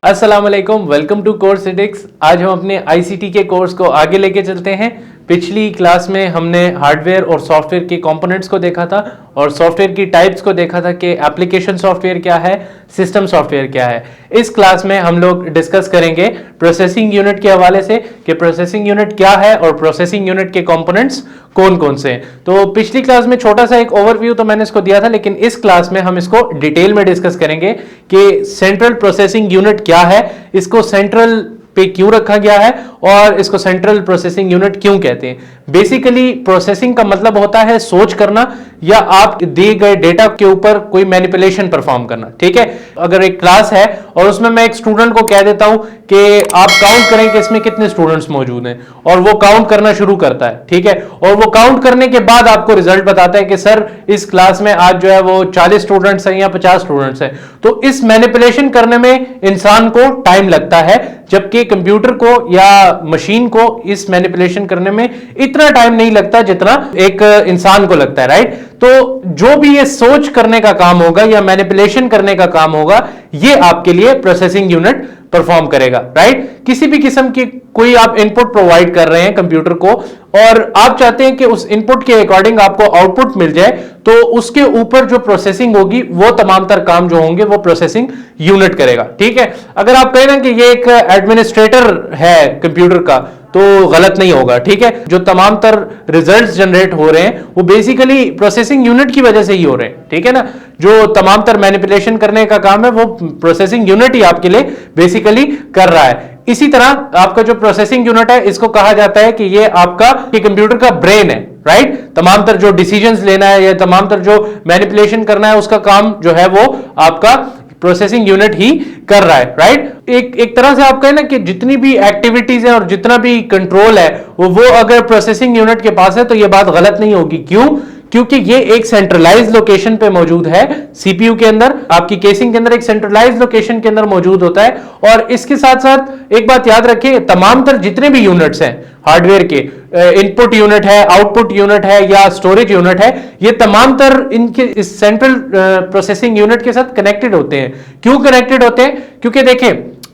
अस्सलाम वालेकुम, welcome to course addicts. आज हम अपने आईसीटी के कोर्स को आगे लेके चलते हैं। पिछली क्लास में हमने हार्डवेयर और सॉफ्टवेयर के कंपोनेंट्स को देखा था और सॉफ्टवेयर की टाइप्स को देखा था कि एप्लीकेशन सॉफ्टवेयर क्या है, सिस्टम सॉफ्टवेयर क्या है। इस क्लास में हम लोग डिस्कस करेंगे प्रोसेसिंग यूनिट के हवाले से कि प्रोसेसिंग यूनिट क्या है और प्रोसेसिंग यूनिट के कंपोनेंट्स कौन कौन से हैं। तो पिछली क्लास में छोटा सा एक ओवरव्यू तो मैंने इसको दिया था, लेकिन इस क्लास में हम इसको डिटेल में डिस्कस करेंगे कि सेंट्रल प्रोसेसिंग यूनिट क्या है, इसको सेंट्रल पे क्यों रखा गया है और इसको सेंट्रल प्रोसेसिंग यूनिट क्यों कहते हैं। बेसिकली प्रोसेसिंग का मतलब होता है सोच करना या आप दिए गए डेटा के ऊपर कोई मैनिपुलेशन परफॉर्म करना। ठीक है, अगर एक क्लास है और उसमें मैं एक स्टूडेंट को कह देता हूं कि आप काउंट करें कि इसमें कितने स्टूडेंट्स मौजूद हैं और वो काउंट करना शुरू करता है, ठीक है, और वो काउंट करने के बाद आपको रिजल्ट बताता है कि सर इस क्लास में आज जो है वो 40 स्टूडेंट्स हैं या 50 स्टूडेंट्स हैं। तो इस मैनिपुलेशन करने में इंसान को टाइम लगता है, जबकि कंप्यूटर को या मशीन को इस मैनिपुलेशन करने में इतना टाइम नहीं लगता जितना एक इंसान को लगता है, राइट। तो जो भी ये सोच करने का काम होगा या मैनिपुलेशन करने का काम होगा, ये आपके लिए प्रोसेसिंग यूनिट परफॉर्म करेगा, राइट। किसी भी किस्म की कोई आप इनपुट प्रोवाइड कर रहे हैं कंप्यूटर को और आप चाहते हैं कि उस इनपुट के अकॉर्डिंग आपको आउटपुट मिल जाए, तो उसके ऊपर जो प्रोसेसिंग होगी वो तमाम तर काम जो होंगे वो प्रोसेसिंग यूनिट करेगा। ठीक है, अगर आप कहें ना कि ये एक एडमिनिस्ट्रेटर है कंप्यूटर का, तो गलत नहीं होगा। ठीक है, जो तमाम तर रिजल्ट्स जनरेट हो रहे हैं वो बेसिकली प्रोसेसिंग यूनिट की वजह से ही हो रहे हैं। ठीक है ना, जो तमाम तर मैनिपुलेशन करने का काम है वो प्रोसेसिंग यूनिट ही आपके लिए बेसिकली कर रहा है। इसी तरह आपका जो प्रोसेसिंग यूनिट है इसको कहा जाता है कि ये आपका कंप्यूटर का ब्रेन है, राइट। तमाम तर जो डिसीजंस लेना है या तमाम तर जो मैनिपुलेशन करना है उसका काम जो है वो आपका प्रोसेसिंग यूनिट ही कर रहा है, राइट। एक तरह से आप कहें ना कि जितनी भी एक्टिविटीज है और जितना भी कंट्रोल है वो अगर प्रोसेसिंग यूनिट के पास है तो ये बात गलत नहीं होगी। क्यों? क्योंकि ये एक सेंट्रलाइज लोकेशन पे मौजूद है, सीपीयू के अंदर, आपकी केसिंग के अंदर एक सेंट्रलाइज लोकेशन के अंदर मौजूद होता है। और इसके साथ साथ एक बात याद रखें, तमाम तर जितने भी यूनिट्स हैं हार्डवेयर के, इनपुट यूनिट है, आउटपुट यूनिट है या स्टोरेज यूनिट है, ये तमाम तर इनके इस सेंट्रल प्रोसेसिंग यूनिट के साथ कनेक्टेड होते हैं। क्यों कनेक्टेड होते हैं? क्योंकि देखें,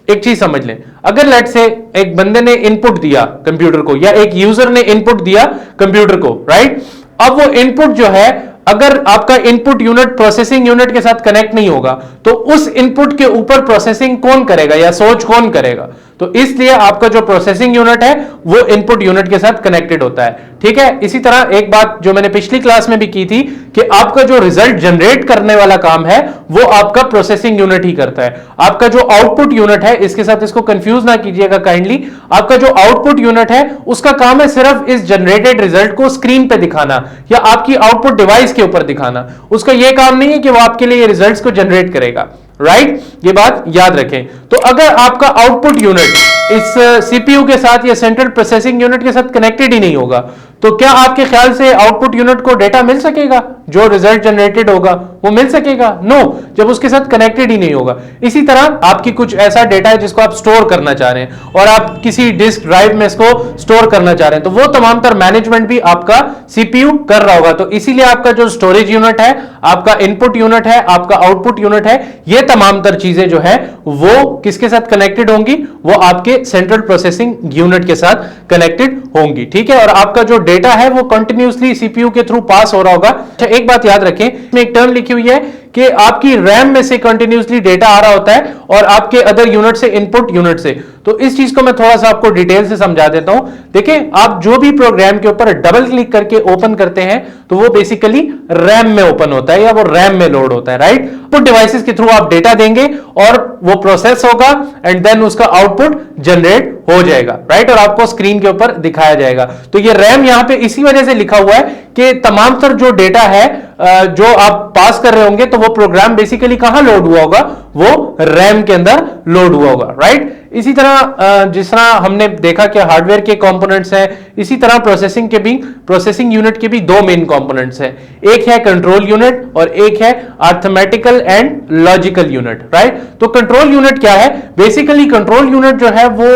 एक चीज समझ लें, अगर लेट से एक बंदे ने इनपुट दिया कंप्यूटर को या एक यूजर ने इनपुट दिया कंप्यूटर को, राइट। अब वो इनपुट जो है, अगर आपका इनपुट यूनिट प्रोसेसिंग यूनिट के साथ कनेक्ट नहीं होगा तो उस इनपुट के ऊपर प्रोसेसिंग कौन करेगा या सोच कौन करेगा? तो इसलिए आपका जो प्रोसेसिंग यूनिट है वो इनपुट यूनिट के साथ कनेक्टेड होता है। ठीक है, इसी तरह एक बात जो मैंने पिछली क्लास में भी की थी कि आपका जो रिजल्ट जनरेट करने वाला काम है वो आपका प्रोसेसिंग यूनिट ही करता है। आपका जो आउटपुट यूनिट है, इसके साथ इसको कंफ्यूज ना कीजिएगा काइंडली, आपका जो आउटपुट यूनिट है उसका काम है सिर्फ इस जनरेटेड रिजल्ट को स्क्रीन पे दिखाना या आपकी आउटपुट डिवाइस के ऊपर दिखाना। उसका यह काम नहीं है कि वो आपके लिए रिजल्ट्स को जनरेट करेगा, राइट। ये बात याद रखें। तो अगर आपका आउटपुट यूनिट इस सीपीयू के साथ या सेंट्रल प्रोसेसिंग यूनिट के साथ कनेक्टेड ही नहीं होगा तो क्या आपके ख्याल से आउटपुट यूनिट को डेटा मिल सकेगा? जो रिजल्ट जनरेटेड होगा वो मिल सकेगा? नो, जब उसके साथ कनेक्टेड ही नहीं होगा। इसी तरह आपकी कुछ ऐसा डेटा है जिसको आप स्टोर करना चाह रहे हैं और आप किसी डिस्क ड्राइव में इसको स्टोर करना चाह रहे हैं, तो वो तमाम तर मैनेजमेंट भी आपका सीपीयू कर रहा होगा। तो इसीलिए आपका जो स्टोरेज यूनिट है, आपका इनपुट यूनिट है, आपका आउटपुट यूनिट है, ये तमाम तर चीजें जो है वो किसके साथ कनेक्टेड होंगी? वो आपके सेंट्रल प्रोसेसिंग यूनिट के साथ कनेक्टेड होंगी। ठीक है, और आपका जो डेटा है वो कंटिन्यूअसली सीपीयू के थ्रू पास हो रहा होगा। अच्छा, एक बात याद रखें, इसमें एक टर्म लिखी हुई है कि आपकी रैम में से कंटिन्यूअसली डेटा आ रहा होता है और आपके अदर यूनिट से, इनपुट यूनिट से। तो इस चीज को मैं थोड़ा सा आपको डिटेल से समझा देता हूं। देखिए, आप जो भी प्रोग्राम के ऊपर डबल क्लिक करके ओपन करते हैं तो वो बेसिकली रैम में ओपन होता है या वो रैम में लोड होता है, राइट। इनपुट डिवाइसेस के थ्रू आप डेटा देंगे और वो प्रोसेस होगा एंड देन उसका आउटपुट जनरेट हो जाएगा, राइट, और आपको स्क्रीन के ऊपर दिखाया जाएगा। तो ये रैम यहां पे इसी वजह से लिखा हुआ है कि तमाम तर जो डेटा है जो आप पास कर रहे होंगे तो वो प्रोग्राम बेसिकली कहां लोड हुआ होगा? वो रैम के अंदर लोड हुआ होगा, राइट। इसी तरह जिस तरह हमने देखा कि हार्डवेयर के कंपोनेंट्स हैं, इसी तरह प्रोसेसिंग यूनिट के भी दो मेन कंपोनेंट्स हैं। एक है कंट्रोल यूनिट और एक है arithmetical and logical unit, right. तो कंट्रोल यूनिट क्या है? बेसिकली कंट्रोल यूनिट जो है वो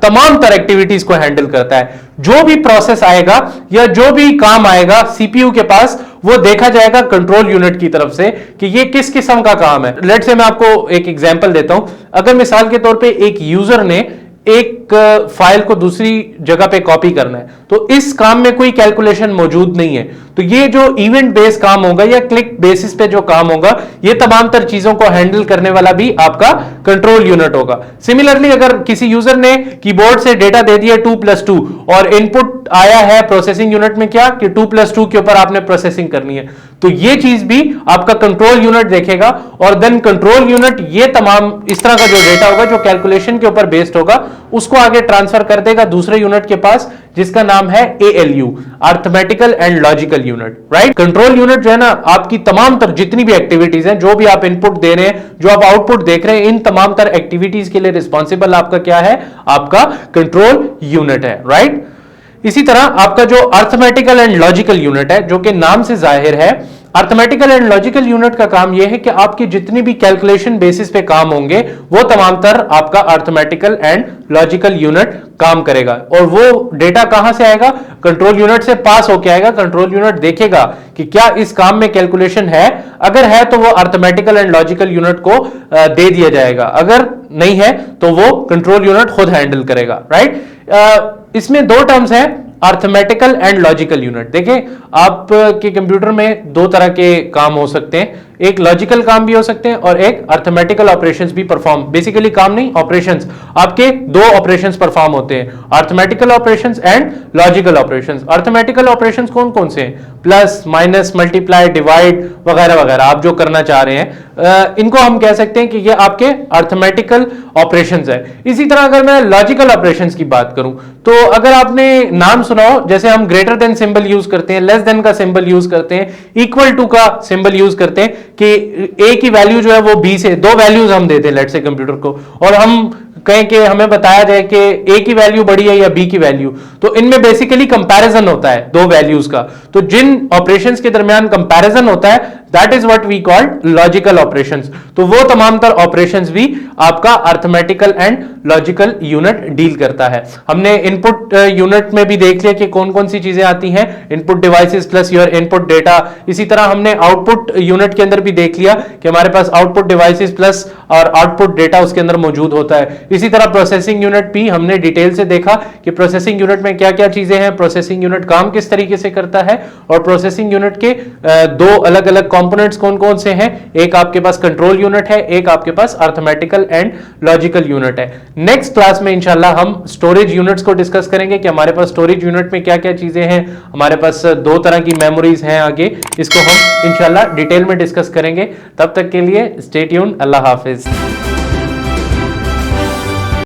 तमाम तरह एक्टिविटीज को हैंडल करता है। जो भी प्रोसेस आएगा या जो भी काम आएगा सीपीयू के पास, वो देखा जाएगा कंट्रोल यूनिट की तरफ से कि ये किस किस्म का काम है। लेट्स से मैं आपको एक एग्जांपल देता हूं। अगर मिसाल के तौर पे एक यूजर ने एक फाइल को दूसरी जगह पे कॉपी करना है, तो इस काम में कोई कैलकुलेशन मौजूद नहीं है, तो ये जो इवेंट बेस्ड काम होगा या क्लिक बेसिस पे जो काम होगा, ये तमाम तर चीजों को हैंडल करने वाला भी आपका कंट्रोल यूनिट होगा। सिमिलरली अगर किसी यूजर ने कीबोर्ड से डेटा दे दिया 2+2 और इनपुट आया है प्रोसेसिंग यूनिट में क्या कि 2+2 के ऊपर आपने प्रोसेसिंग करनी है, तो ये चीज भी आपका कंट्रोल यूनिट देखेगा और देन कंट्रोल यूनिट ये तमाम इस तरह का जो डेटा होगा जो कैलकुलेशन के ऊपर बेस्ड होगा उसको आगे ट्रांसफर कर देगा दूसरे यूनिट के पास, जिसका नाम है ALU, arithmetical and logical unit, right. Control unit जो है ना, आपकी तमाम तर जितनी भी एक्टिविटीज हैं, जो भी आप इनपुट दे रहे हैं, जो आप आउटपुट देख रहे हैं, इन तमाम तर एक्टिविटीज के लिए रिस्पॉन्सिबल आपका क्या है, आपका कंट्रोल यूनिट है, राइट। इसी तरह आपका जो अर्थमेटिकल एंड लॉजिकल यूनिट है, जो कि नाम से जाहिर है, अर्थमेटिकल एंड लॉजिकल यूनिट का काम यह है कि आपकी जितनी भी कैलकुलेशन बेसिस पे काम होंगे वो तमाम तर आपका अर्थमेटिकल एंड लॉजिकल यूनिट काम करेगा। और वो डेटा कहां से आएगा, कंट्रोल यूनिट से पास होके आएगा। कंट्रोल यूनिट देखेगा कि क्या इस काम में कैलकुलेशन है, अगर है तो वो अर्थमेटिकल एंड लॉजिकल यूनिट को दे दिया जाएगा, अगर नहीं है तो वो कंट्रोल यूनिट खुद हैंडल करेगा, राइट। इसमें दो टर्म्स हैं, अर्थमेटिकल एंड लॉजिकल यूनिट। देखिए आपके कंप्यूटर में दो तरह के काम हो सकते हैं, एक लॉजिकल काम भी हो सकते हैं और एक अर्थमेटिकल ऑपरेशंस भी परफॉर्म, बेसिकली काम नहीं ऑपरेशंस, आपके दो ऑपरेशंस परफॉर्म होते हैं, arithmetical operations and logical operations. Arithmetical operations कौन कौन से हैं, प्लस माइनस मल्टीप्लाई डिवाइड वगैरह वगैरह, आप जो करना चाह रहे हैं इनको हम कह सकते हैं कि ये आपके अर्थमेटिकल ऑपरेशंस है। इसी तरह अगर मैं लॉजिकल ऑपरेशंस की बात करूं तो अगर आपने नाम सुना हो, जैसे हम ग्रेटर देन सिंबल यूज करते हैं, लेस देन का सिंबल यूज करते हैं, इक्वल टू का सिंबल यूज करते हैं कि ए की वैल्यू जो है वो बी से, दो वैल्यूज हम देते हैं लेट से कंप्यूटर को, और हम कहें कि हमें बताया जाए कि ए की वैल्यू बड़ी है या बी की वैल्यू, तो इनमें बेसिकली कंपैरिजन होता है दो वैल्यूज का। तो जिन ऑपरेशंस के दरमियान कंपैरिजन होता है that is what we called logical operations. तो वो तमाम तर ऑपरेशंस भी आपका arithmetical and logical unit deal करता है। हमने इनपुट यूनिट में भी देख लिया कि कौन कौन सी चीजें आती हैं, input devices plus your input data. इसी तरह हमने आउटपुट यूनिट के अंदर भी देख लिया कि हमारे पास आउटपुट डिवाइसेस प्लस और आउटपुट डेटा उसके अंदर मौजूद होता है। इसी तरह प्रोसेसिंग यूनिट भी हमने डिटेल से देखा कि प्रोसेसिंग यूनिट में क्या क्या चीजें हैं, प्रोसेसिंग यूनिट काम किस तरीके से करता है, और प्रोसेसिंग यूनिट के दो अलग अलग कंपोनेंट्स कौन कौन से हैं, एक आपके पास कंट्रोल यूनिट है, एक आपके पास अर्थमेटिकल एंड लॉजिकल यूनिट है। नेक्स्ट क्लास में इंशाल्लाह हम स्टोरेज यूनिट्स को डिस्कस करेंगे कि हमारे पास स्टोरेज यूनिट में क्या क्या चीजें हैं, हमारे पास दो तरह की मेमोरीज हैं, आगे इसको हम इंशाल्लाह डिटेल में डिस्कस करेंगे। तब तक के लिए स्टे ट्यून्ड, अल्लाह हाफिज।